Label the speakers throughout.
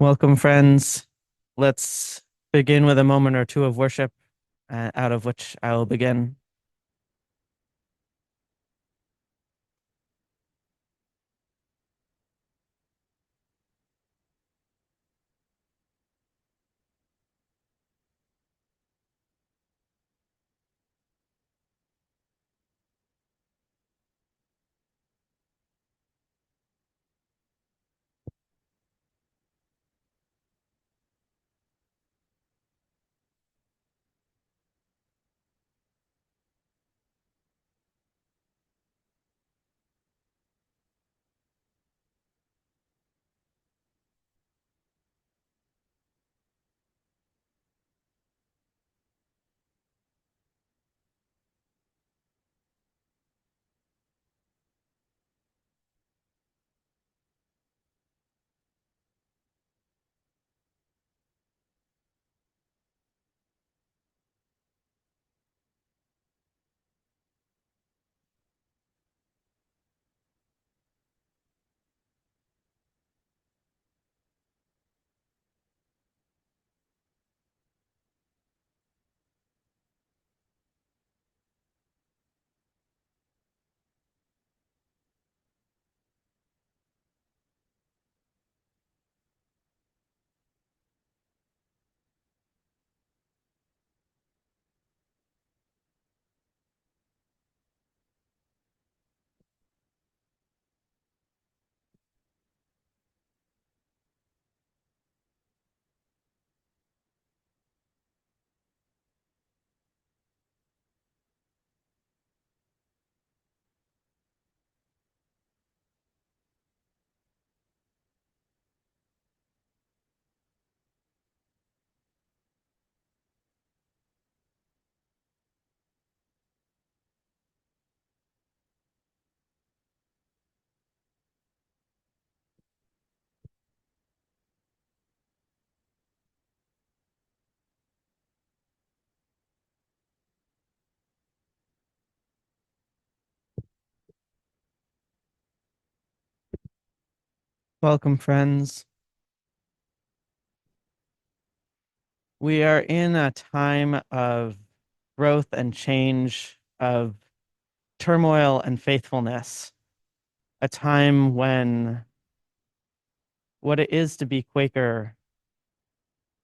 Speaker 1: Welcome, friends. Let's begin with a moment or two of worship, out of which I will begin. Welcome, friends. We are in a time of growth and change, of turmoil and faithfulness, a time when what it is to be Quaker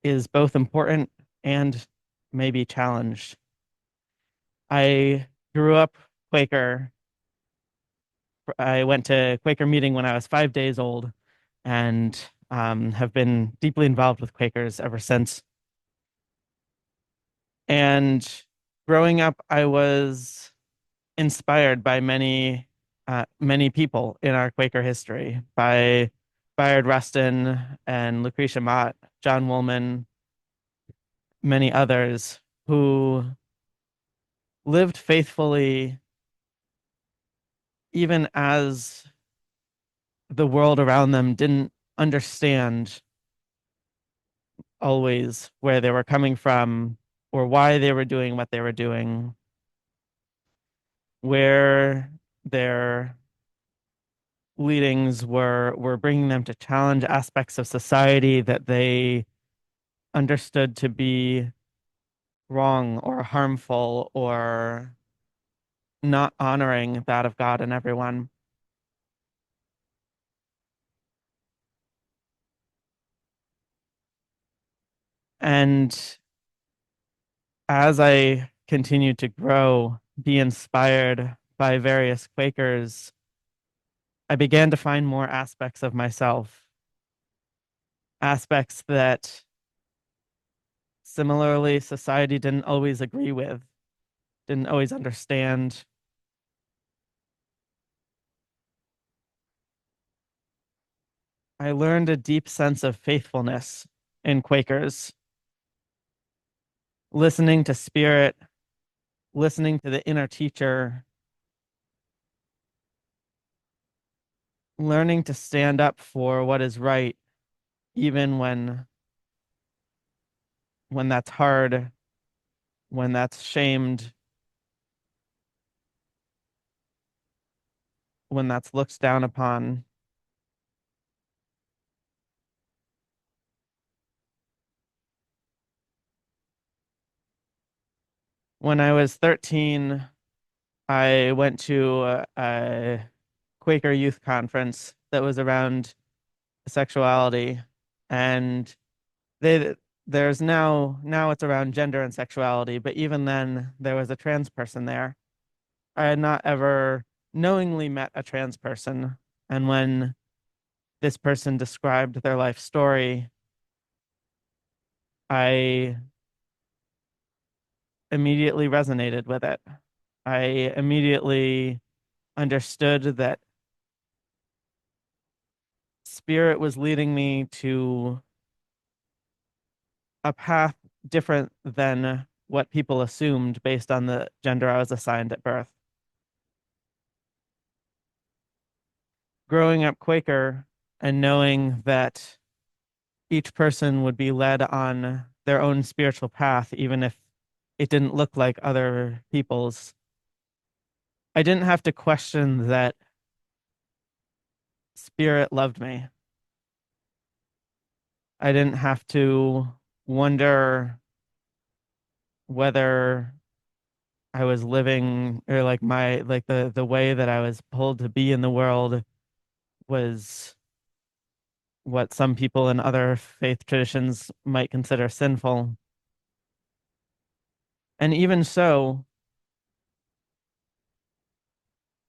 Speaker 1: is both important and maybe challenged. I grew up Quaker. I went to Quaker meeting when I was 5 days old and have been deeply involved with Quakers ever since. And growing up, I was inspired by many people in our Quaker history, by Bayard Rustin and Lucretia Mott, John Woolman, many others who lived faithfully even as the world around them didn't understand always where they were coming from or why they were doing what they were doing, where their leadings were bringing them to challenge aspects of society that they understood to be wrong or harmful or not honoring that of God and everyone. And as I continued to grow, be inspired by various Quakers, I began to find more aspects of myself, aspects that similarly society didn't always agree with, didn't always understand. I learned a deep sense of faithfulness in Quakers, listening to spirit, listening to the inner teacher, learning to stand up for what is right, even when that's hard, when that's shamed, when that's looked down upon. When I was 13, I went to a Quaker youth conference that was around sexuality, and they there's now it's around gender and sexuality, but even then there was a trans person there. I had not ever knowingly met a trans person, and when this person described their life story, I immediately resonated with it. I immediately understood that spirit was leading me to a path different than what people assumed based on the gender I was assigned at birth. Growing up Quaker and knowing that each person would be led on their own spiritual path, even if it didn't look like other people's, I didn't have to question that spirit loved me. I didn't have to wonder whether I was living or like the way that I was pulled to be in the world was what some people in other faith traditions might consider sinful. And even so,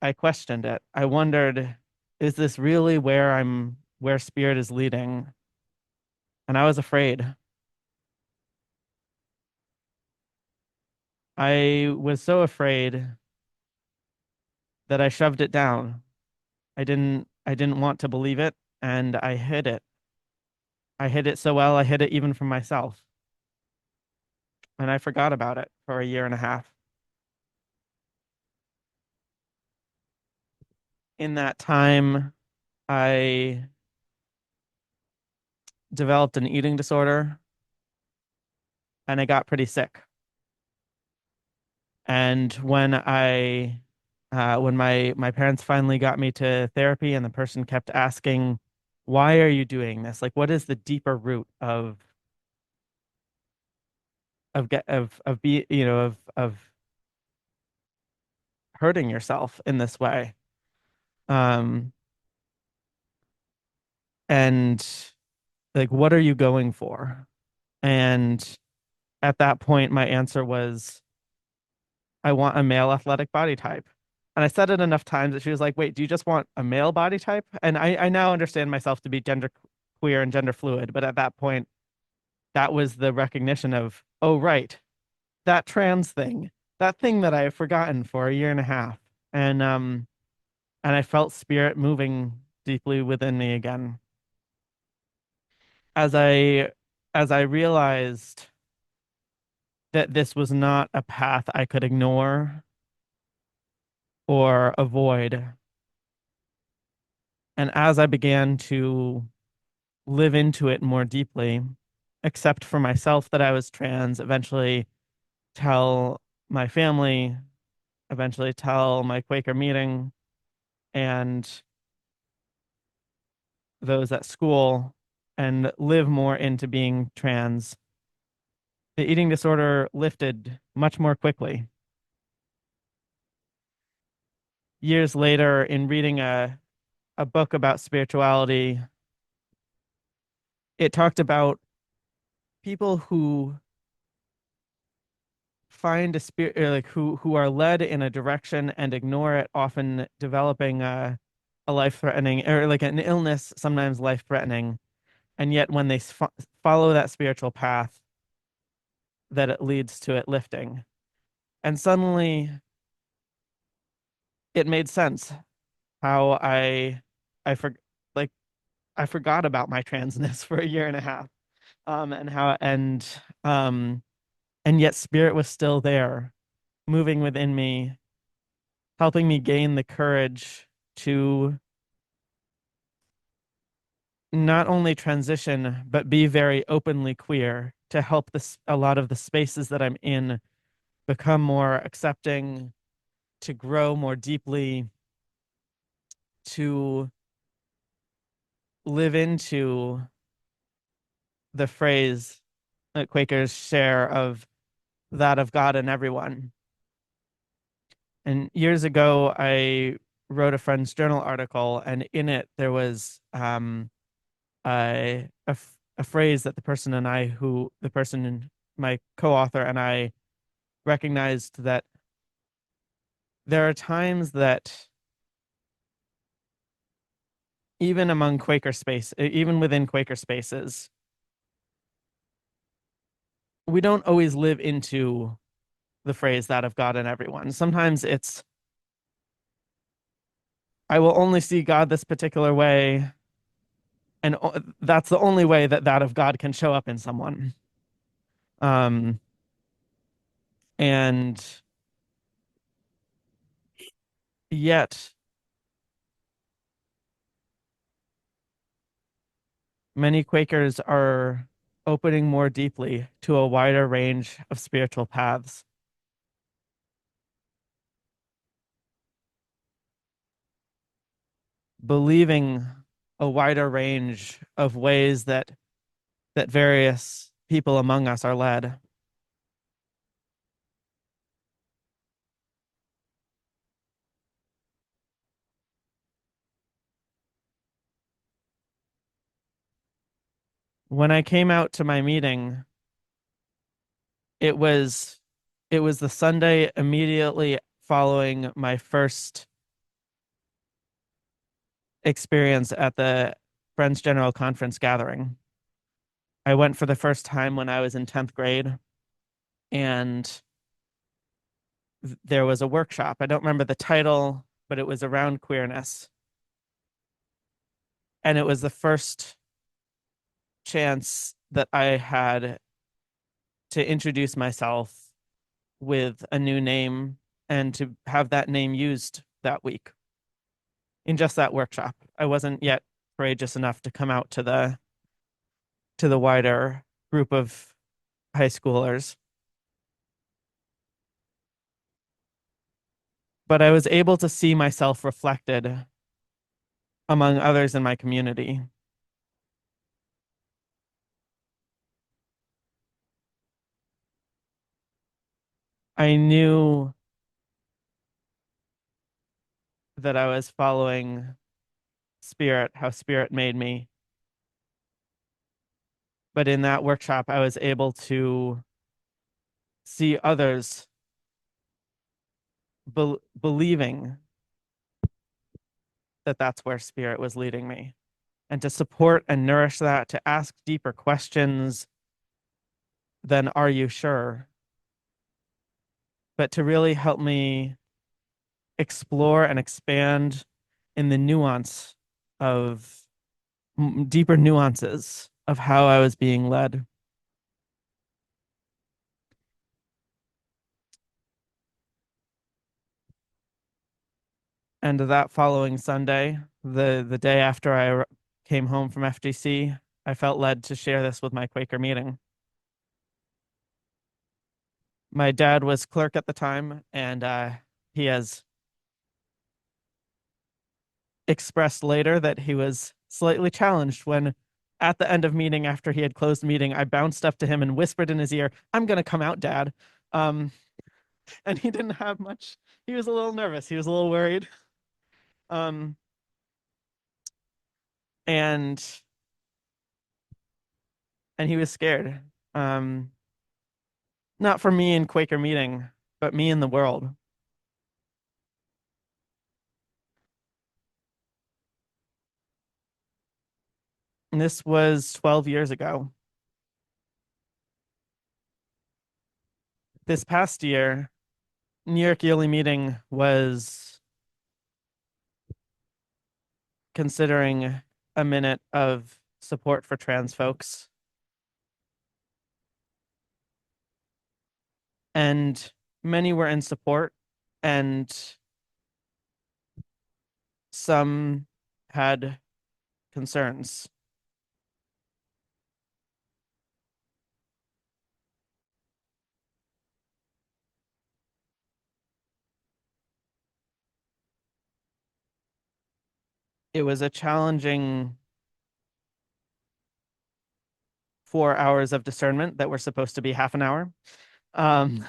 Speaker 1: I questioned it. I wondered, is this really where spirit is leading? And I was afraid. I was so afraid that I shoved it down. I didn't want to believe it, and I hid it. I hid it so well, I hid it even from myself. And I forgot about it for a year and a half. In that time, I developed an eating disorder and I got pretty sick. And when my parents finally got me to therapy, and the person kept asking, "Why are you doing this? Like, what is the deeper root of be of hurting yourself in this way?" Um, and like, what are you going for? And at that point, my answer was, I want a male athletic body type. And I said it enough times that she was like, wait, do you just want a male body type? And I now understand myself to be gender queer and gender fluid. But at that point, that was the recognition of, oh, right, that trans thing, that thing that I have forgotten for a year and a half. And and I felt spirit moving deeply within me again. As I realized that this was not a path I could ignore or avoid. And as I began to live into it more deeply, accept for myself that I was trans, eventually tell my family, eventually tell my Quaker meeting and those at school, and live more into being trans, the eating disorder lifted much more quickly. Years later, in reading a book about spirituality, it talked about people who find a spirit, like who are led in a direction and ignore it, often developing a life-threatening, or like an illness, sometimes life-threatening. And yet when they follow that spiritual path, that it leads to it lifting. And suddenly it made sense how I for like I forgot about my transness for a year and a half. And how and yet spirit was still there, moving within me, helping me gain the courage to not only transition, but be very openly queer, to help a lot of the spaces that I'm in become more accepting, to grow more deeply, to live into the phrase that Quakers share of that of God in everyone. And years ago, I wrote a friend's journal article, and in it there was a phrase that the person, my co-author and I recognized that there are times that even within Quaker spaces, we don't always live into the phrase that of God in everyone. Sometimes it's, I will only see God this particular way, and that's the only way that that of God can show up in someone. Um, and yet, many Quakers are opening more deeply to a wider range of spiritual paths, believing a wider range of ways that various people among us are led. When I came out to my meeting, it was it was the Sunday immediately following my first experience at the Friends General Conference gathering. I went for the first time when I was in 10th grade, and there was a workshop. I don't remember the title, but it was around queerness. And it was the first chance that I had to introduce myself with a new name and to have that name used that week in just that workshop. I wasn't yet courageous enough to come out to the wider group of high schoolers, but I was able to see myself reflected among others in my community. I knew that I was following spirit, how spirit made me. But in that workshop, I was able to see others believing that that's where spirit was leading me, and to support and nourish that, to ask deeper questions than "Are you sure?" but to really help me explore and expand in the nuance of deeper nuances of how I was being led. And that following Sunday, the day after I came home from FGC, I felt led to share this with my Quaker meeting. My dad was clerk at the time, and he has expressed later that he was slightly challenged when, at the end of meeting, after he had closed the meeting, I bounced up to him and whispered in his ear, "I'm going to come out, Dad." Um, and he didn't have much. He was a little nervous. He was a little worried. Um, and and he was scared. Um, not for me in Quaker meeting, but me in the world. And this was 12 years ago. This past year, New York Yearly Meeting was considering a minute of support for trans folks. And many were in support, and some had concerns. It was a challenging 4 hours of discernment that were supposed to be half an hour. Um,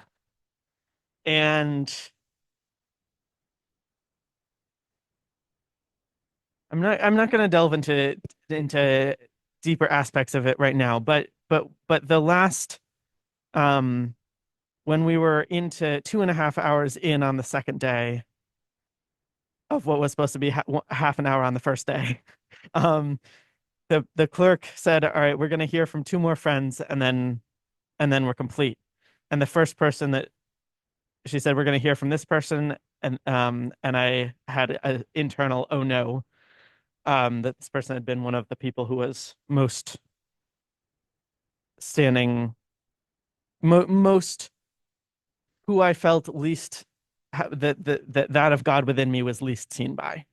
Speaker 1: and I'm not going to delve into deeper aspects of it right now, but the last um when we were into 2.5 hours in on the second day of what was supposed to be half an hour on the first day, um, the clerk said, "All right, we're going to hear from two more friends, and then we're complete." And the first person that she said, "We're going to hear from this person," and I had an internal "oh no," that this person had been one of the people who was most standing, most who I felt least that of God within me was least seen by.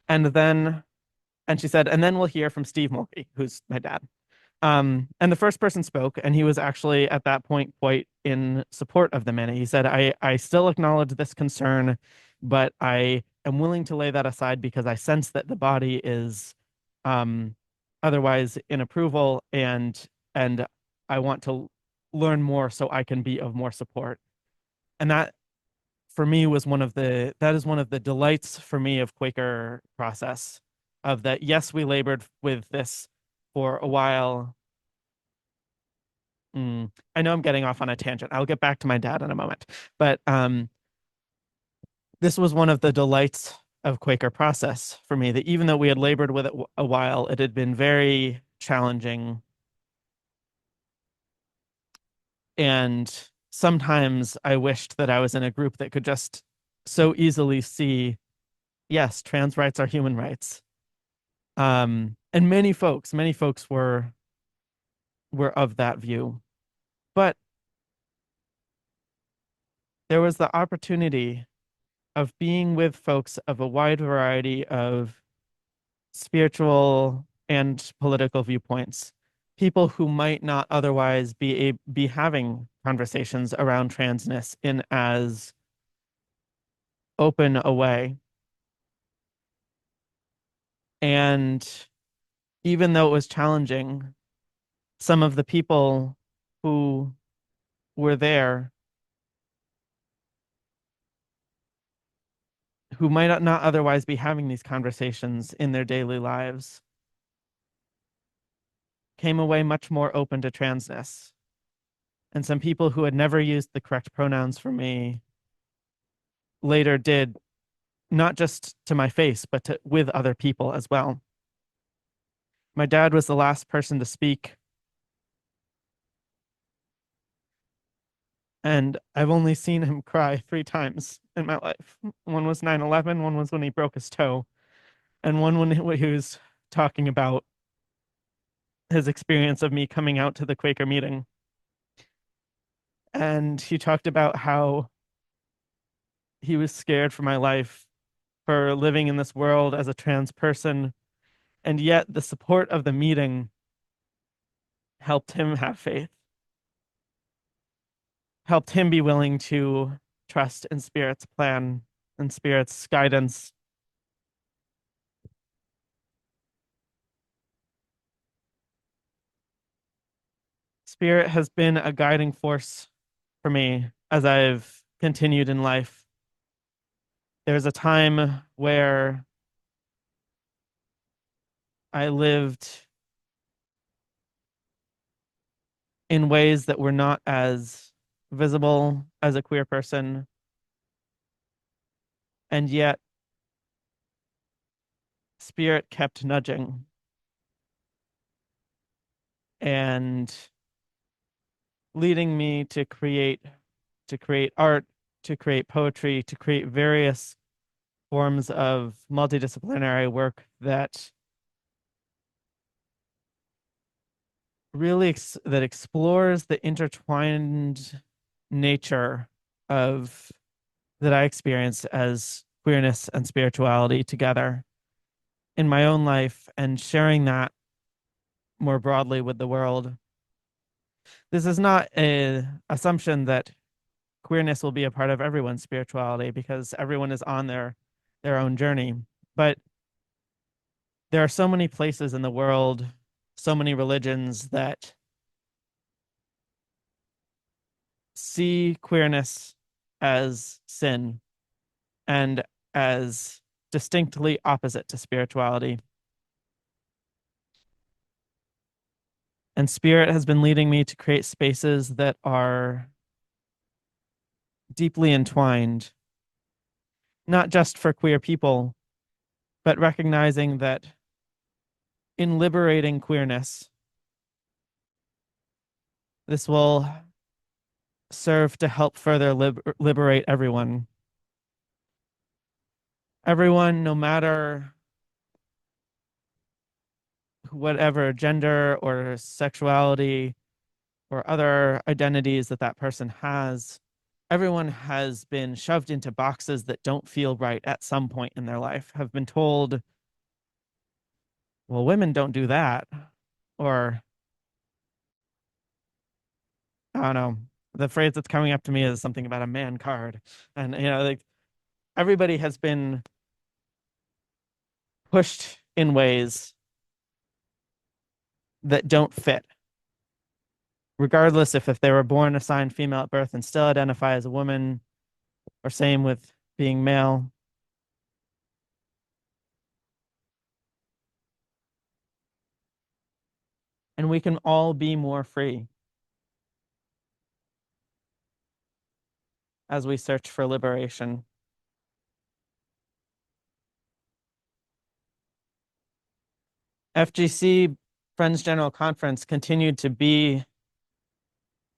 Speaker 1: And then, and she said, and then we'll hear from Steve Morey, who's my dad. And the first person spoke, and he was actually at that point quite in support of the minute. He said, I still acknowledge this concern, but I am willing to lay that aside because I sense that the body is um, otherwise in approval, and I want to learn more so I can be of more support. And that for me was that is one of the delights for me of Quaker process, of that. Yes, we labored with this for a while. I know I'm getting off on a tangent. I'll get back to my dad in a moment. But this was one of the delights of Quaker process for me, that even though we had labored with it a while, it had been very challenging. And sometimes I wished that I was in a group that could just so easily see, yes, trans rights are human rights. And many folks were of that view. But there was the opportunity of being with folks of a wide variety of spiritual and political viewpoints, people who might not otherwise be having conversations around transness in as open a way. And even though it was challenging, some of the people who were there, who might not otherwise be having these conversations in their daily lives, came away much more open to transness. And some people who had never used the correct pronouns for me later did, not just to my face, but with other people as well. My dad was the last person to speak, and I've only seen him cry 3 times in my life. One was 9/11, one was when he broke his toe, and one when he was talking about his experience of me coming out to the Quaker meeting. And he talked about how he was scared for my life, for living in this world as a trans person, and yet the support of the meeting helped him have faith, helped him be willing to trust in Spirit's plan and Spirit's guidance. Spirit has been a guiding force for me as I've continued in life. There's a time where I lived in ways that were not as visible as a queer person, and yet Spirit kept nudging and leading me to create art, to create poetry, to create various forms of multidisciplinary work that that explores the intertwined nature of that I experienced as queerness and spirituality together in my own life, and sharing that more broadly with the world. This is not a assumption that queerness will be a part of everyone's spirituality, because everyone is on their own journey. But there are so many places in the world, so many religions that see queerness as sin and as distinctly opposite to spirituality. And spirit has been leading me to create spaces that are deeply entwined, not just for queer people, but recognizing that in liberating queerness, this will serve to help further liberate everyone. Everyone, no matter whatever gender or sexuality or other identities that that person has, everyone has been shoved into boxes that don't feel right at some point in their life, have been told, well, women don't do that. Or, I don't know, the phrase that's coming up to me is something about a man card. And, like everybody has been pushed in ways that don't fit, regardless if they were born assigned female at birth and still identify as a woman, or same with being male. And we can all be more free as we search for liberation. FGC Friends General Conference continued to be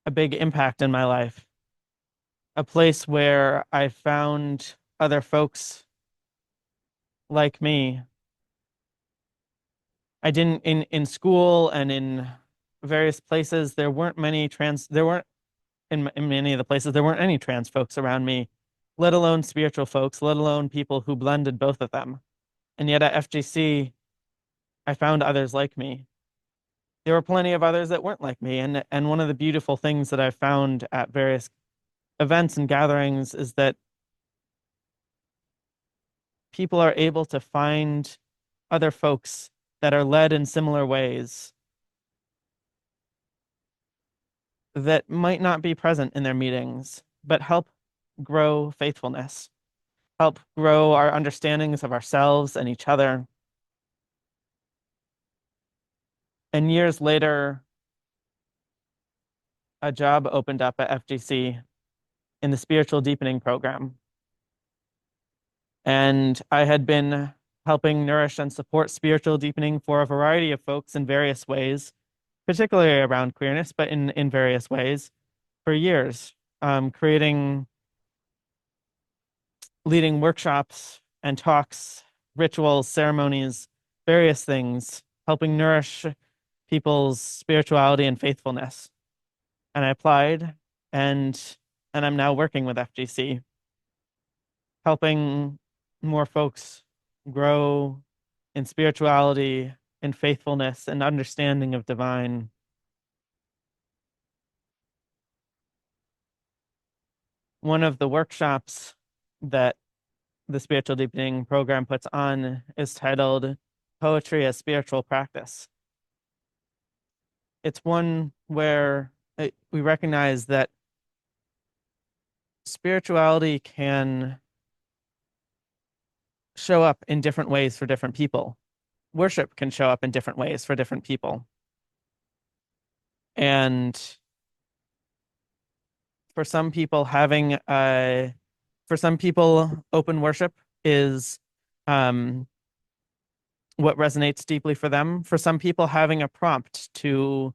Speaker 1: a big impact in my life, a place where I found other folks like me. I didn't in school and in various places, there weren't in many of the places, there weren't any trans folks around me, let alone spiritual folks, let alone people who blended both of them. And yet at FGC, I found others like me. There were plenty of others that weren't like me. And one of the beautiful things that I found at various events and gatherings is that people are able to find other folks that are led in similar ways that might not be present in their meetings, but help grow faithfulness, help grow our understandings of ourselves and each other. And years later, a job opened up at FGC in the spiritual deepening program. And I had been helping nourish and support spiritual deepening for a variety of folks in various ways, particularly around queerness, but in various ways for years, leading workshops and talks, rituals, ceremonies, various things, helping nourish people's spirituality and faithfulness. And I applied and I'm now working with FGC, helping more folks grow in spirituality, in faithfulness, and understanding of divine. One of the workshops that the spiritual deepening program puts on is titled Poetry as Spiritual Practice. It's one where we recognize that spirituality can show up in different ways for different people. Worship can show up in different ways for different people. And for some people, open worship is what resonates deeply for them. For some people, having a prompt to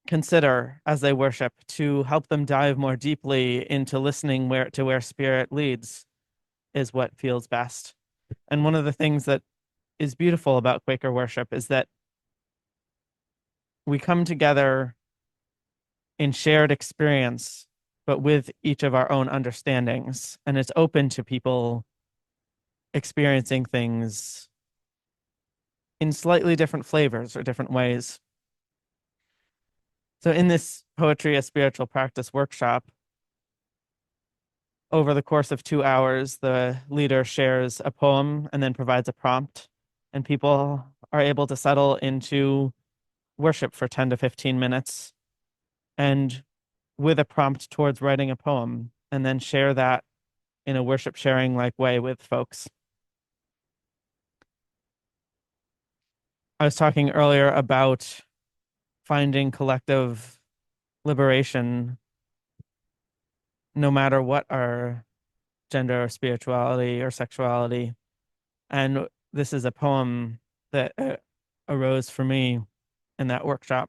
Speaker 1: consider as they worship to help them dive more deeply into listening where spirit leads is what feels best. And one of the things that is beautiful about Quaker worship is that we come together in shared experience, but with each of our own understandings. And it's open to people experiencing things in slightly different flavors or different ways. So in this Poetry as Spiritual Practice workshop, over the course of 2 hours, the leader shares a poem and then provides a prompt, and people are able to settle into worship for 10 to 15 minutes and with a prompt towards writing a poem, and then share that in a worship sharing like way with folks. I was talking earlier about finding collective liberation no matter what our gender or spirituality or sexuality. And this is a poem that arose for me in that workshop.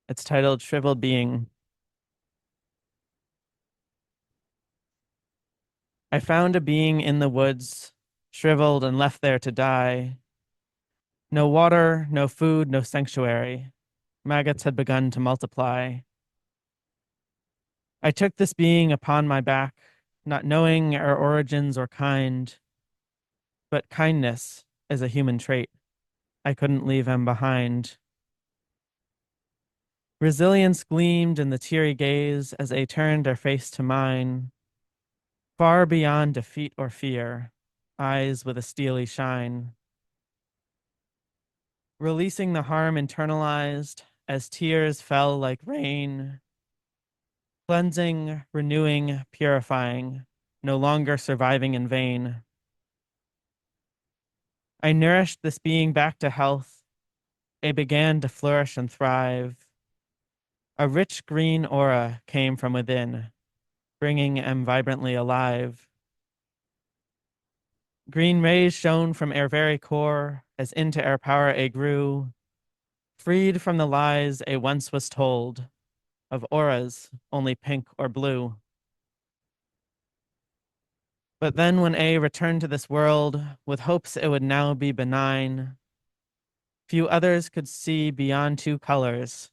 Speaker 1: It's titled Shriveled Being. I found a being in the woods, shriveled and left there to die. No water, no food, no sanctuary. Maggots had begun to multiply. I took this being upon my back, not knowing our origins or kind, but kindness is a human trait. I couldn't leave him behind. Resilience gleamed in the teary gaze as they turned their face to mine, far beyond defeat or fear, eyes with a steely shine. Releasing the harm internalized as tears fell like rain, cleansing, renewing, purifying, no longer surviving in vain. I nourished this being back to health. It began to flourish and thrive. A rich green aura came from within, bringing em vibrantly alive. Green rays shone from our very core, as into our power a grew, freed from the lies a once was told, of auras only pink or blue. But then when A returned to this world, with hopes it would now be benign, few others could see beyond two colors,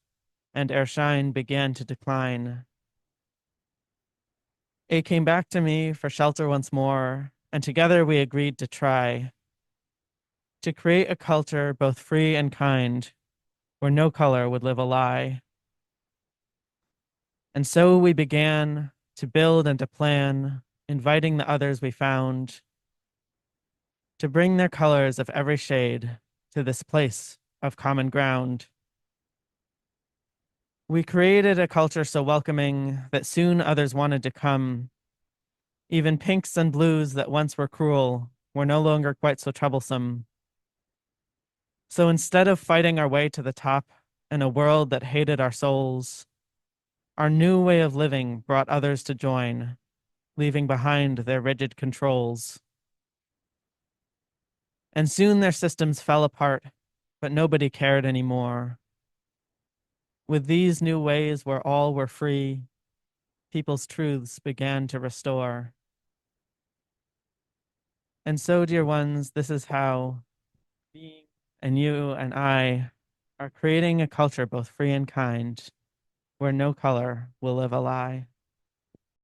Speaker 1: and our shine began to decline. A came back to me for shelter once more, and together we agreed to try to create a culture both free and kind, where no color would live a lie. And so we began to build and to plan, inviting the others we found to bring their colors of every shade to this place of common ground. We created a culture so welcoming that soon others wanted to come. Even pinks and blues that once were cruel were no longer quite so troublesome. So instead of fighting our way to the top in a world that hated our souls, our new way of living brought others to join, leaving behind their rigid controls. And soon their systems fell apart, but nobody cared anymore. With these new ways where all were free, people's truths began to restore. And so, dear ones, this is how being and you and I are creating a culture both free and kind, where no color will live a lie.